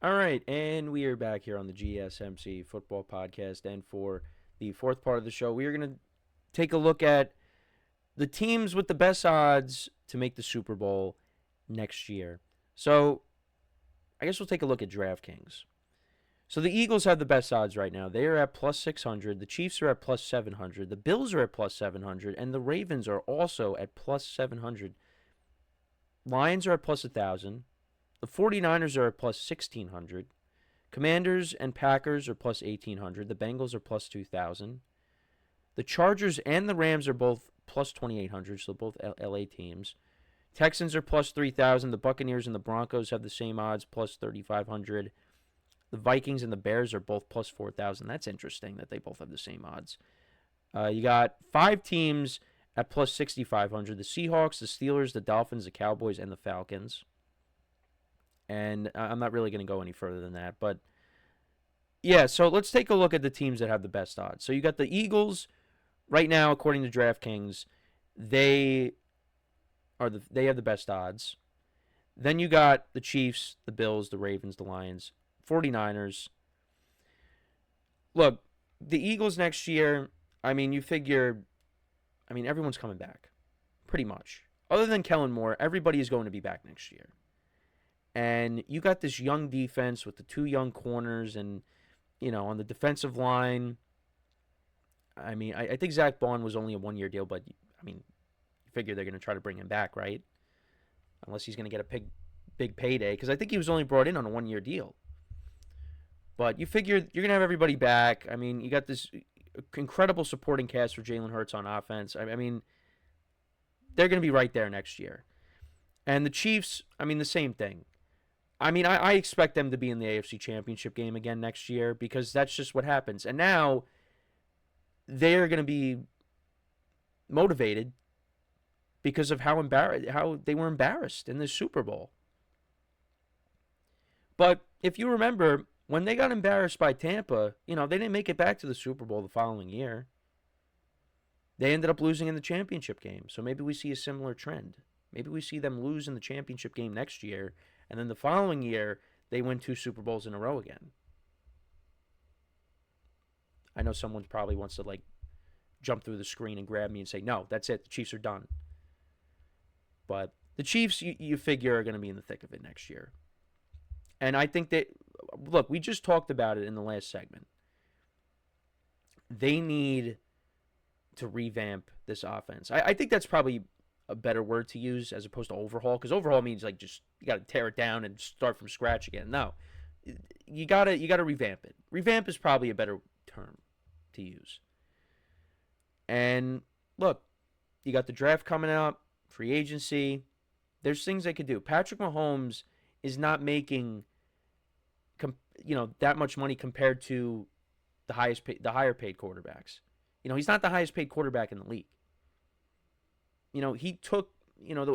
All right, and we are back here on the GSMC Football Podcast. And for the fourth part of the show, we are going to take a look at the teams with the best odds to make the Super Bowl next year. So I guess we'll take a look at DraftKings. So the Eagles have the best odds right now. They are at plus 600. The Chiefs are at plus 700. The Bills are at plus 700. And the Ravens are also at plus 700. Lions are at plus 1,000. The 49ers are at plus 1,600. Commanders and Packers are plus 1,800. The Bengals are plus 2,000. The Chargers and the Rams are both plus 2,800, so both LA teams. Texans are plus 3,000. The Buccaneers and the Broncos have the same odds, plus 3,500. The Vikings and the Bears are both plus 4,000. That's interesting that they both have the same odds. You got 5 teams at plus 6,500. The Seahawks, the Steelers, the Dolphins, the Cowboys, and the Falcons. And I'm not really going to go any further than that. But, yeah, so let's take a look at the teams that have the best odds. So you got the Eagles. Right now, according to DraftKings, they have the best odds. Then you got the Chiefs, the Bills, the Ravens, the Lions, 49ers. Look, the Eagles next year, you figure, everyone's coming back, pretty much. Other than Kellen Moore, everybody is going to be back next year. And you got this young defense with the 2 young corners and, on the defensive line. I think Zach Bond was only a 1-year deal, but, you figure they're going to try to bring him back, right? Unless he's going to get a big payday, because I think he was only brought in on a 1-year deal. But you figure you're going to have everybody back. You got this incredible supporting cast for Jalen Hurts on offense. They're going to be right there next year. And the Chiefs, the same thing. I expect them to be in the AFC Championship game again next year because that's just what happens. And now they're going to be motivated because of how they were embarrassed in this Super Bowl. But if you remember, when they got embarrassed by Tampa, they didn't make it back to the Super Bowl the following year. They ended up losing in the championship game. So maybe we see a similar trend. Maybe we see them lose in the championship game next year, and then the following year, they win 2 Super Bowls in a row again. I know someone probably wants to, jump through the screen and grab me and say, no, that's it. The Chiefs are done. But the Chiefs, you figure, are going to be in the thick of it next year. And I think that, look, we just talked about it in the last segment. They need to revamp this offense. I think that's probably a better word to use as opposed to overhaul, because overhaul means just you got to tear it down and start from scratch again. No, you gotta revamp it. Revamp is probably a better term to use. And look, you got the draft coming out, free agency. There's things they could do. Patrick Mahomes is not making that much money compared to the higher paid quarterbacks. He's not the highest paid quarterback in the league. He took,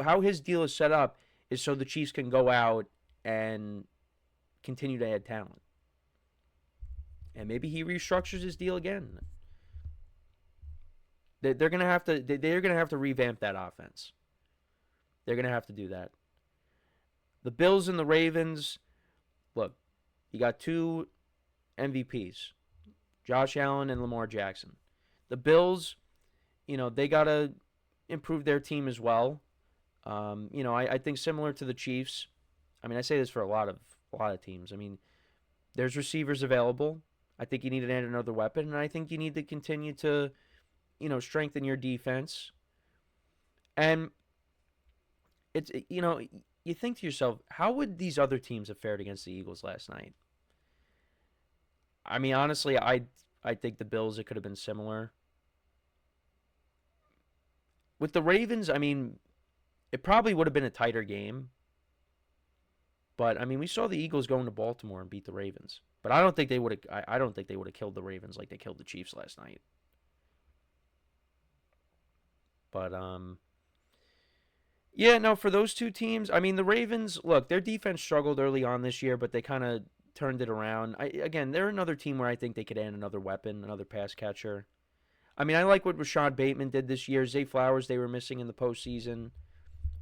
how his deal is set up is so the Chiefs can go out and continue to add talent. And maybe he restructures his deal again. They're going to have to revamp that offense. They're going to have to do that. The Bills and the Ravens, look, you got 2 MVPs, Josh Allen and Lamar Jackson. The Bills, they got to improve their team as well. I think similar to the Chiefs. I say this for a lot of teams. There's receivers available. I think you need to add another weapon, and I think you need to continue to, strengthen your defense. And it's, you think to yourself, how would these other teams have fared against the Eagles last night? Honestly, I think the Bills, it could have been similar. With the Ravens, it probably would have been a tighter game. But we saw the Eagles go into Baltimore and beat the Ravens. But I don't think they would have. I don't think they would have killed the Ravens like they killed the Chiefs last night. But yeah, no, for those 2 teams, the Ravens. Look, their defense struggled early on this year, but they kind of turned it around. Again, they're another team where I think they could add another weapon, another pass catcher. I like what Rashad Bateman did this year. Zay Flowers, they were missing in the postseason.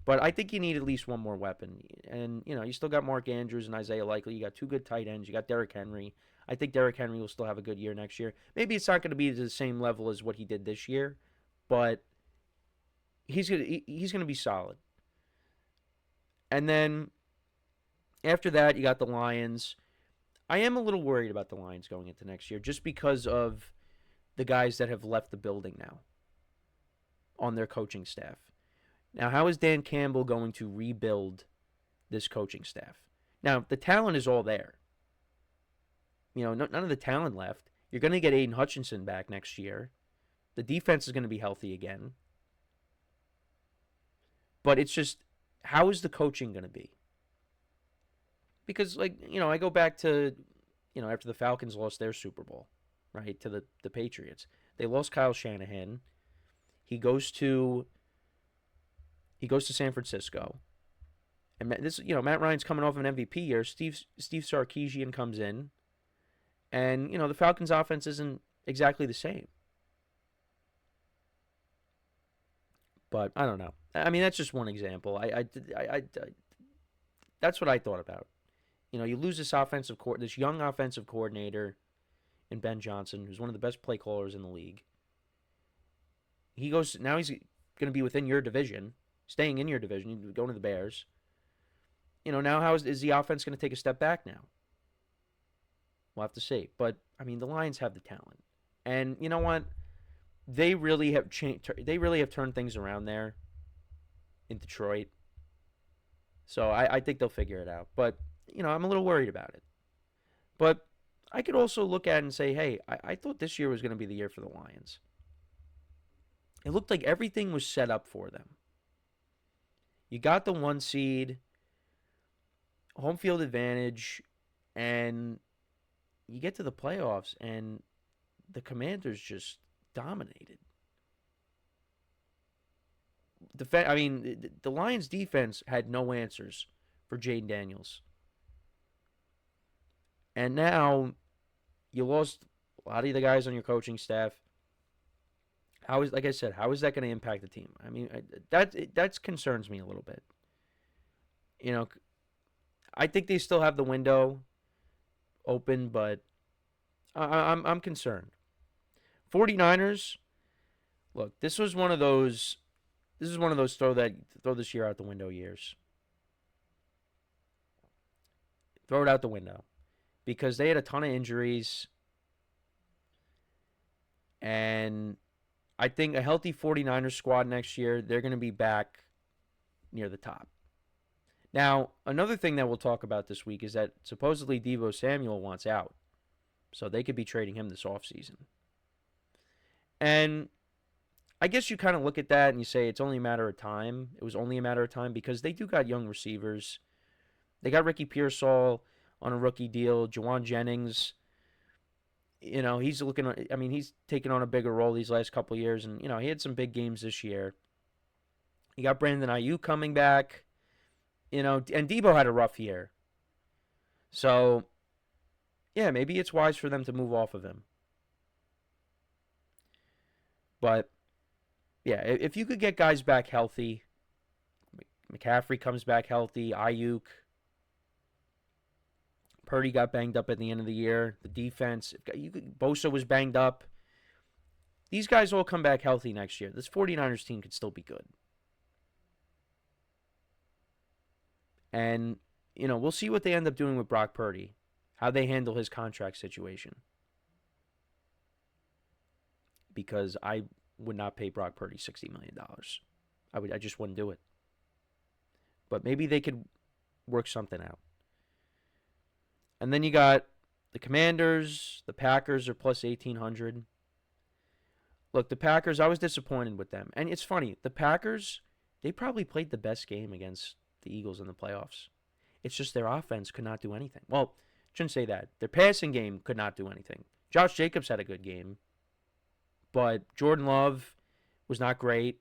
But I think you need at least one more weapon. And, you still got Mark Andrews and Isaiah Likely. You got two good tight ends. You got Derrick Henry. I think Derrick Henry will still have a good year next year. Maybe it's not going to be to the same level as what he did this year, but he's gonna be solid. And then after that, you got the Lions. I am a little worried about the Lions going into next year just because of the guys that have left the building now on their coaching staff. Now, how is Dan Campbell going to rebuild this coaching staff? Now, the talent is all there. None of the talent left. You're going to get Aiden Hutchinson back next year. The defense is going to be healthy again. But it's just, how is the coaching going to be? Because, I go back to, after the Falcons lost their Super Bowl, right, to the Patriots. They lost Kyle Shanahan. He goes to San Francisco. And Matt Ryan's coming off of an MVP year. Steve Sarkisian comes in. And, the Falcons' offense isn't exactly the same. But I don't know. I mean, that's just one example. That's what I thought about. You lose this young offensive coordinator in Ben Johnson, who's one of the best play callers in the league. Now he's going to be within your division, staying in your division, going to the Bears. Now how is the offense going to take a step back now? We'll have to see. But, I mean, the Lions have the talent. And you know what? They really have turned things around there in Detroit. So I think they'll figure it out. But, I'm a little worried about it. But I could also look at it and say, hey, I thought this year was going to be the year for the Lions. It looked like everything was set up for them. You got the 1 seed, home field advantage, and you get to the playoffs, and the Commanders just dominated. The Lions' defense had no answers for Jaden Daniels. And now you lost a lot of the guys on your coaching staff. Like I said, how is that going to impact the team? I mean, that concerns me a little bit. I think they still have the window open, but I'm concerned. 49ers, look, this was one of those throw this year out the window years. Throw it out the window. Because they had a ton of injuries. And I think a healthy 49ers squad next year, they're going to be back near the top. Now, another thing that we'll talk about this week is that supposedly Deebo Samuel wants out. So they could be trading him this offseason. And I guess you kind of look at that and you say it's only a matter of time. It was only a matter of time because they do got young receivers. They got Ricky Pearsall on a rookie deal. Jawan Jennings, he's he's taken on a bigger role these last couple of years. And, he had some big games this year. You got Brandon Ayuk coming back. And Deebo had a rough year. So, yeah, maybe it's wise for them to move off of him. But, yeah, if you could get guys back healthy, McCaffrey comes back healthy, Ayuk, Purdy got banged up at the end of the year. The defense, Bosa was banged up. These guys all come back healthy next year. This 49ers team could still be good. And, we'll see what they end up doing with Brock Purdy, how they handle his contract situation. Because I would not pay Brock Purdy $60 million. I just wouldn't do it. But maybe they could work something out. And then you got the Commanders. The Packers are plus 1,800. Look, the Packers, I was disappointed with them. And it's funny, the Packers, they probably played the best game against the Eagles in the playoffs. It's just their offense could not do anything. Well, shouldn't say that. Their passing game could not do anything. Josh Jacobs had a good game. But Jordan Love was not great.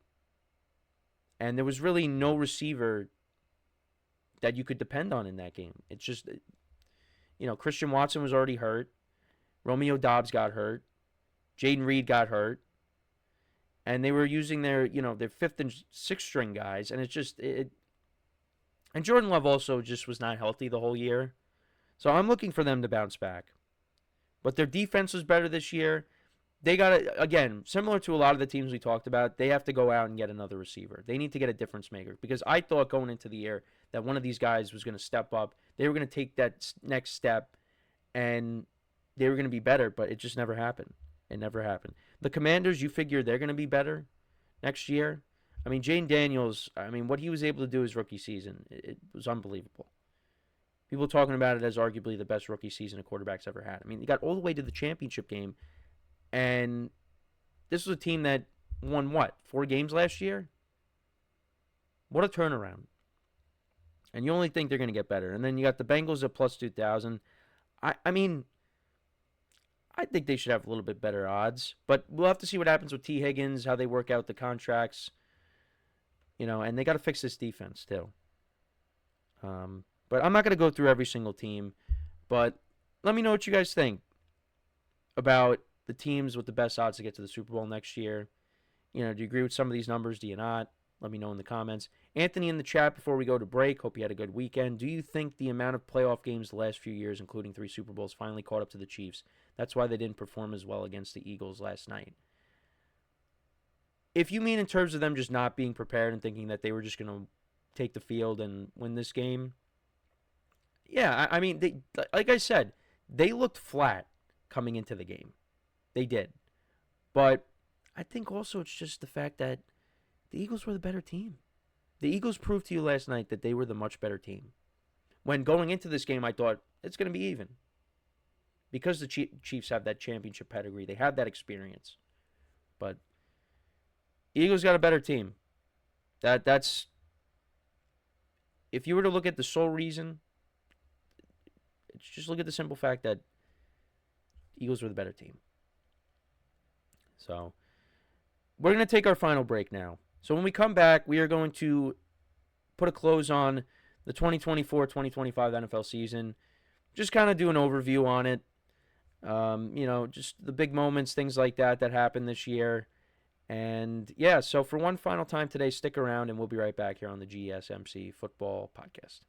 And there was really no receiver that you could depend on in that game. It's just, Christian Watson was already hurt. Romeo Doubs got hurt. Jaden Reed got hurt. And they were using their fifth and sixth string guys, and it's just and Jordan Love also just was not healthy the whole year. So I'm looking for them to bounce back. But their defense was better this year. They got to, again, similar to a lot of the teams we talked about, they have to go out and get another receiver. They need to get a difference maker, because I thought going into the year that one of these guys was going to step up. They were going to take that next step, and they were going to be better, but it just never happened. It never happened. The Commanders, you figure they're going to be better next year. I mean, Jane Daniels, what he was able to do his rookie season, it was unbelievable. People talking about it as arguably the best rookie season a quarterback's ever had. I mean, he got all the way to the championship game, and this was a team that won, 4 games last year? What a turnaround. And you only think they're going to get better. And then you got the Bengals at plus 2,000. I think they should have a little bit better odds. But we'll have to see what happens with T. Higgins, how they work out the contracts. And they got to fix this defense too. But I'm not going to go through every single team. But let me know what you guys think about the teams with the best odds to get to the Super Bowl next year. Do you agree with some of these numbers? Do you not? Let me know in the comments. Anthony in the chat before we go to break. Hope you had a good weekend. Do you think the amount of playoff games the last few years, including 3 Super Bowls, finally caught up to the Chiefs? That's why they didn't perform as well against the Eagles last night. If you mean in terms of them just not being prepared and thinking that they were just going to take the field and win this game, yeah, they, like I said, they looked flat coming into the game. They did. But I think also it's just the fact that the Eagles were the better team. The Eagles proved to you last night that they were the much better team. When going into this game, I thought it's going to be even. Because the Chiefs have that championship pedigree. They have that experience. But Eagles got a better team. That's... If you were to look at the sole reason, just look at the simple fact that Eagles were the better team. So, we're going to take our final break now. So when we come back, we are going to put a close on the 2024-2025 NFL season. Just kind of do an overview on it. Just the big moments, things like that happened this year. And, yeah, so for one final time today, stick around, and we'll be right back here on the GSMC Football Podcast.